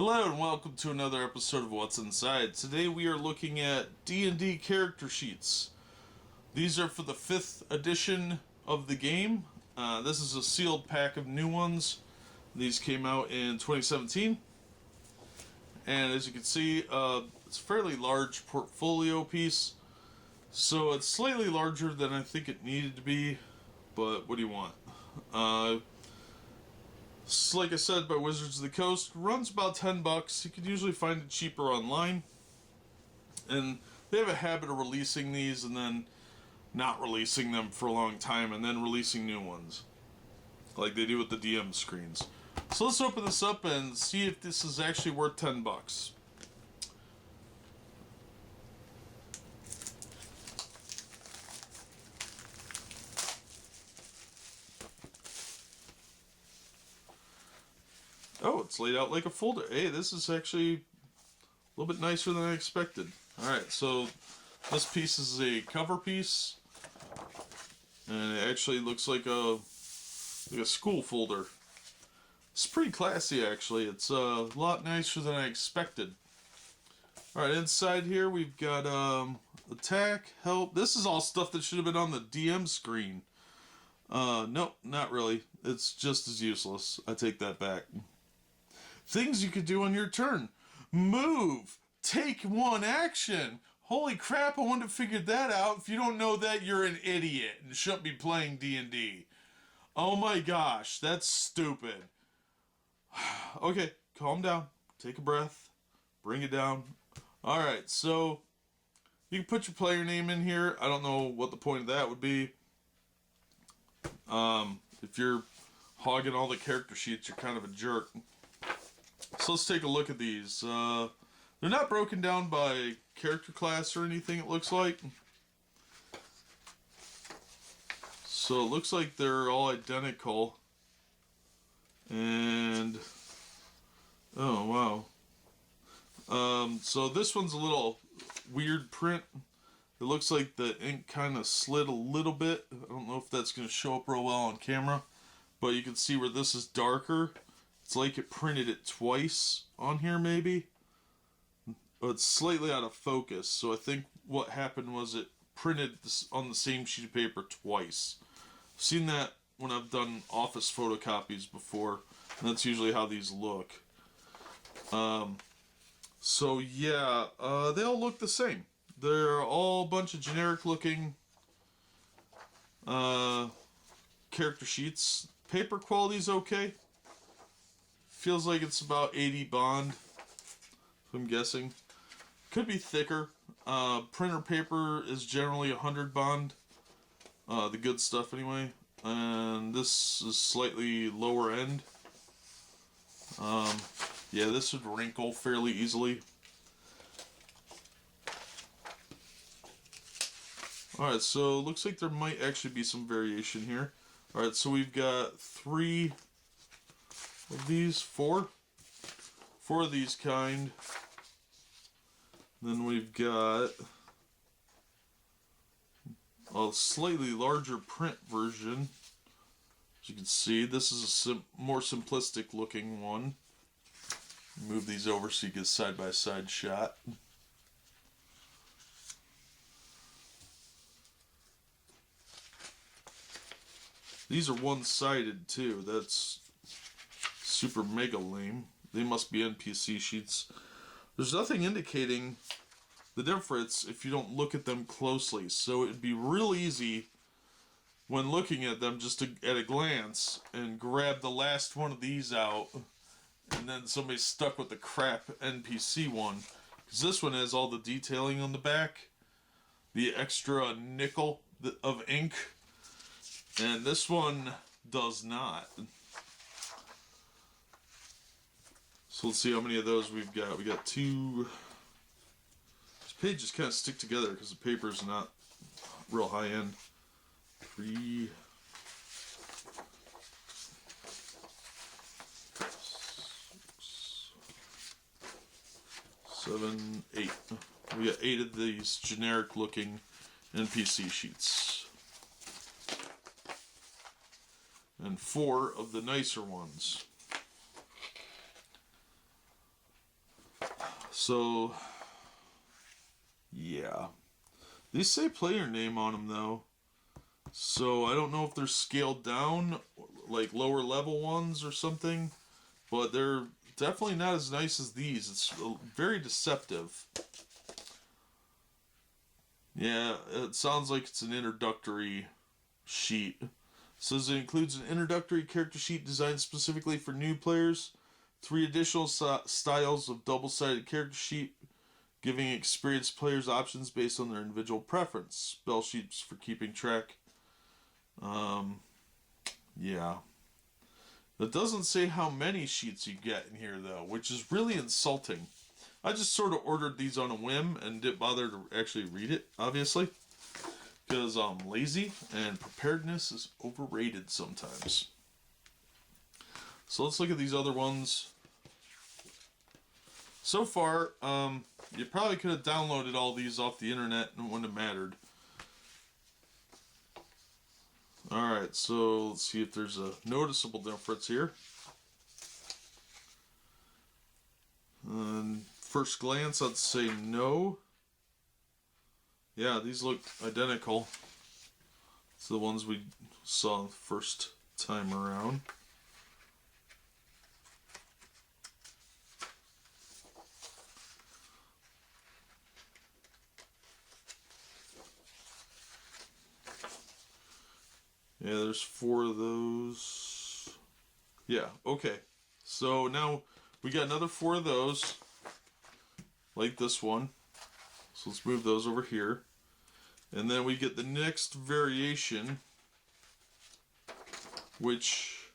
Hello and welcome to another episode of What's Inside. Today we are looking at D&D character sheets. These are for the 5th edition of the game. This is a sealed pack of new ones. These came out in 2017. And as you can see, it's a fairly large portfolio piece. So it's slightly larger than I think it needed to be. But what do you want? Like I said, by Wizards of the Coast, runs about $10. You could usually find it cheaper online. And they have a habit of releasing these and then not releasing them for a long time and then releasing new ones. Like they do with the DM screens. So let's open this up and see if this is actually worth $10. Oh, it's laid out like a folder. Hey, this is actually a little bit nicer than I expected. Alright, so this piece is a cover piece. And it actually looks like a school folder. It's pretty classy, actually. It's a lot nicer than I expected. Alright, inside here we've got attack, help. This is all stuff that should have been on the DM screen. Nope, not really. It's just as useless. I take that back. Things you could do on your turn. Move. Take one action. Holy crap, I wouldn't have figured that out. If you don't know that, you're an idiot and shouldn't be playing D&D. Oh my gosh, that's stupid. Okay, calm down. Take a breath. Bring it down. Alright, so you can put your player name in here. I don't know what the point of that would be. If you're hogging all the character sheets, you're kind of a jerk. So let's take a look at these. They're not broken down by character class or anything, it looks like. So it looks like they're all identical. And oh wow. So this one's a little weird print. It looks like the ink kind of slid a little bit. I don't know if that's going to show up real well on camera, but you can see where this is darker. It's like it printed it twice on here, maybe. But it's slightly out of focus, so I think what happened was it printed this on the same sheet of paper twice. I've seen that when I've done office photocopies before, and that's usually how these look. So yeah, they all look the same. They're all a bunch of generic looking character sheets. Paper quality's okay. Feels like it's about 80 bond, if I'm guessing. Could be thicker. Printer paper is generally 100 bond. The good stuff anyway. And this is slightly lower end. Yeah, this would wrinkle fairly easily. Alright, so it looks like there might actually be some variation here. Alright, so we've got 3 of these, 4 of these kind. Then we've got a slightly larger print version. As you can see, this is a more simplistic looking one. Move these over so you get a side-by-side shot. These are one-sided too. That's super mega lame. They must be NPC sheets. There's nothing indicating the difference if you don't look at them closely. So it'd be real easy when looking at them just at a glance and grab the last one of these out, and then somebody's stuck with the crap NPC one. Because this one has all the detailing on the back, the extra nickel of ink, and this one does not. So let's see how many of those we've got. We got 2. These pages kind of stick together because the paper's not real high end. 3, 7, 8. We got 8 of these generic looking NPC sheets. And 4 of the nicer ones. So, yeah. These say player name on them, though. So, I don't know if they're scaled down, like lower level ones or something. But they're definitely not as nice as these. It's very deceptive. Yeah, it sounds like it's an introductory sheet. It says it includes an introductory character sheet designed specifically for new players. 3 additional styles of double-sided character sheet, giving experienced players options based on their individual preference. Spell sheets for keeping track. Yeah. It doesn't say how many sheets you get in here, though, which is really insulting. I just sort of ordered these on a whim and didn't bother to actually read it, obviously. Because I'm lazy and preparedness is overrated sometimes. So let's look at these other ones. So far, you probably could have downloaded all these off the internet and it wouldn't have mattered. Alright, so let's see if there's a noticeable difference here. First glance, I'd say no. Yeah, these look identical to the ones we saw the first time around. Yeah, there's 4 of those. Yeah, okay. So now we got another 4 of those, like this one. So let's move those over here. And then we get the next variation, which,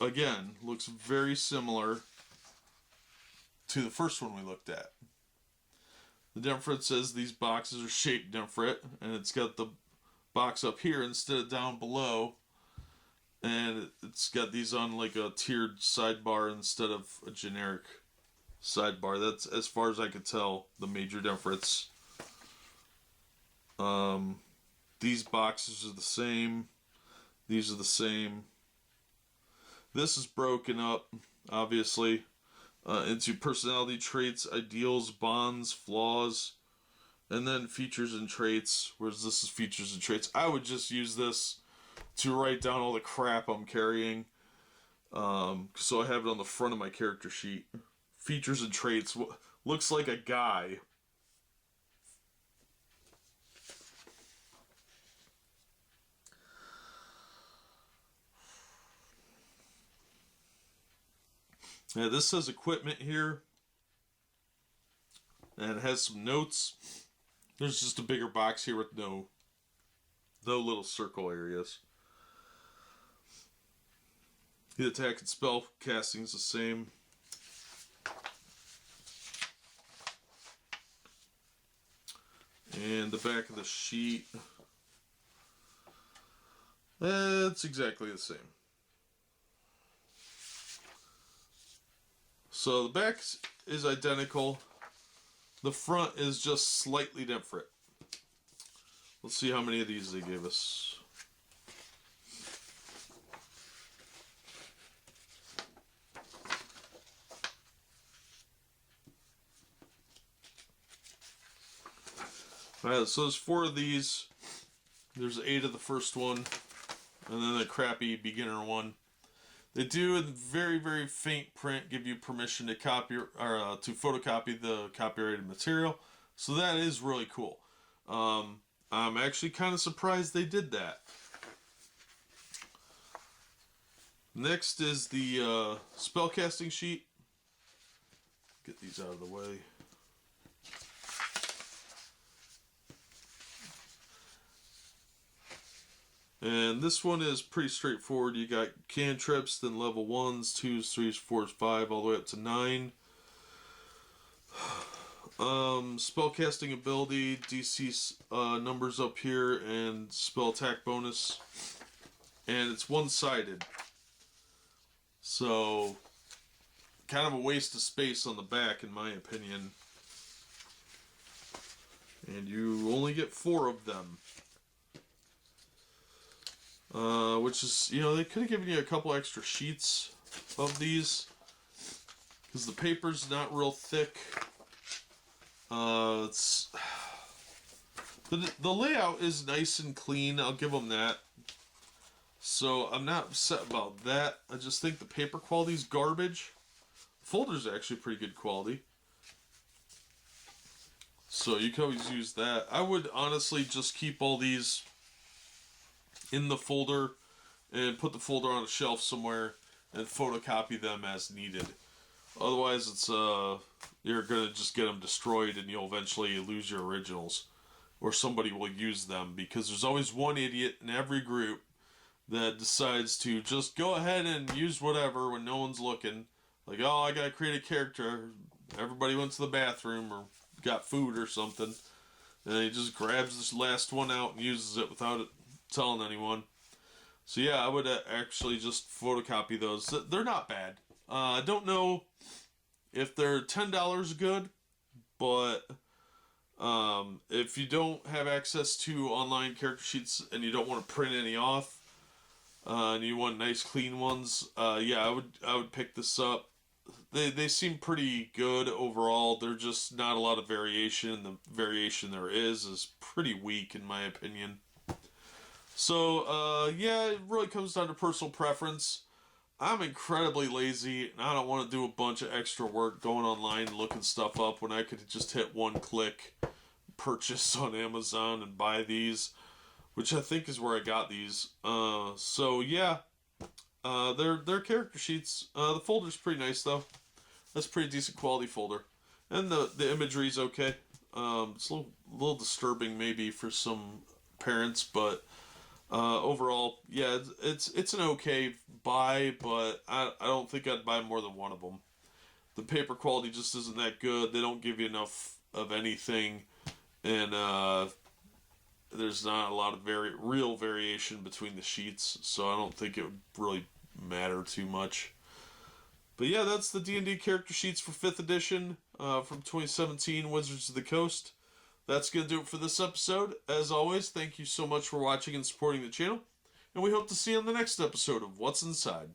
again, looks very similar to the first one we looked at. The difference is these boxes are shaped different, and it's got the box up here instead of down below, and it's got these on like a tiered sidebar instead of a generic sidebar. That's, as far as I could tell, the major difference. These boxes are the same. These are the same. This is broken up, obviously, into personality traits, ideals, bonds, flaws, and then features and traits, whereas this is features and traits. I would just use this to write down all the crap I'm carrying, so I have it on the front of my character sheet. Features and traits looks like a guy. Yeah, this says equipment here, and it has some notes. There's just a bigger box here with no little circle areas. The attack and spell casting is the same. And the back of the sheet, it's exactly the same. So the back is identical. The front is just slightly different. Let's see how many of these they gave us. Alright, so there's 4 of these. There's 8 of the first one, and then a crappy beginner one. They do, in very, very faint print, give you permission to copy or to photocopy the copyrighted material. So that is really cool. I'm actually kind of surprised they did that. Next is the spellcasting sheet. Get these out of the way. And this one is pretty straightforward. You got cantrips, then level 1s, 2s, 3s, 4s, 5, all the way up to 9. Spellcasting ability, DC numbers up here, and spell attack bonus. And it's one-sided. So, kind of a waste of space on the back, in my opinion. And you only get 4 of them. Which is, they could have given you a couple extra sheets of these. because the paper's not real thick. It's the layout is nice and clean. I'll give them that. So I'm not upset about that. I just think the paper quality is garbage. Folder's actually pretty good quality. So you can always use that. I would honestly just keep all these in the folder and put the folder on a shelf somewhere and photocopy them as needed. Otherwise, it's you're gonna just get them destroyed and you'll eventually lose your originals, or somebody will use them, because there's always one idiot in every group that decides to just go ahead and use whatever when no one's looking. Like, oh, I gotta create a character. Everybody went to the bathroom or got food or something, and he just grabs this last one out and uses it without it telling anyone. So yeah, I would actually just photocopy those. They're not bad. I don't know if they're $10 good, but if you don't have access to online character sheets and you don't want to print any off, and you want nice clean ones, yeah, I would pick this up. They seem pretty good overall. They're just not a lot of variation. The variation there is pretty weak in my opinion. So, yeah, it really comes down to personal preference. I'm incredibly lazy, and I don't want to do a bunch of extra work going online and looking stuff up when I could just hit one click, purchase on Amazon, and buy these, which I think is where I got these. So, yeah, they're character sheets. The folder's pretty nice, though. That's a pretty decent quality folder. And the imagery's okay. It's a little disturbing maybe for some parents, but overall, yeah, it's an okay buy, but I don't think I'd buy more than one of them. The paper quality just isn't that good. They don't give you enough of anything, and there's not a lot of real variation between the sheets, so I don't think it would really matter too much. But yeah, that's the D&D character sheets for 5th edition from 2017 Wizards of the Coast. That's going to do it for this episode. As always, thank you so much for watching and supporting the channel, and we hope to see you on the next episode of What's Inside.